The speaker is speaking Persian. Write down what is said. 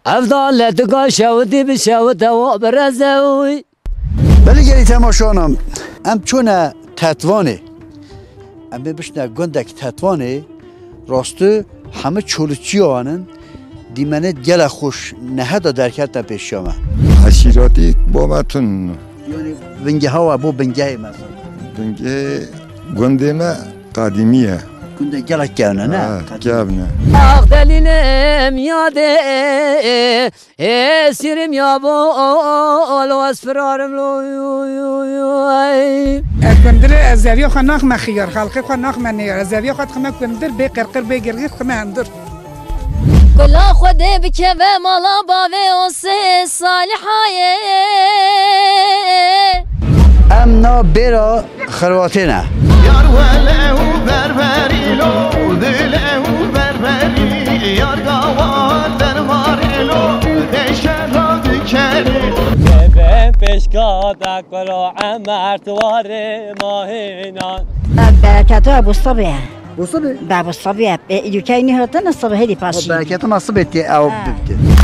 افضل لتقا شودي بشوته وبرزوي بلگری تماشانم ام چونه تطوانه ام بشنه گندک تطوانه راستو همه چولچی آنن دیمنه گل خوش نهده درکت نپیشیامه عشیراتی بابتون یعنی بنگه ها بو بنگه مثلا بنگه گنده ما قدیمیه گنده گلک گونه نه گونه آخ دلیلم یاده سیرم یابال و اسفرارم كندر زاوية خناخ ما خيار خلقي خناخ ما نيار زاوية خد خما كندر بقرقر بقرقر خما عندر كل خود بكبه مالا باوي وسي صالحايه امنا برا خرواتينا يار وله بربريلو دله بربري يار قوال درماريلو دشرا دكري به پشکادا کلو عمرتوار ماهینان برکت ابو صبح وصل ابو صبح یکی نیهاتن صبح هدی پاشی برکت نصب اتی او ببته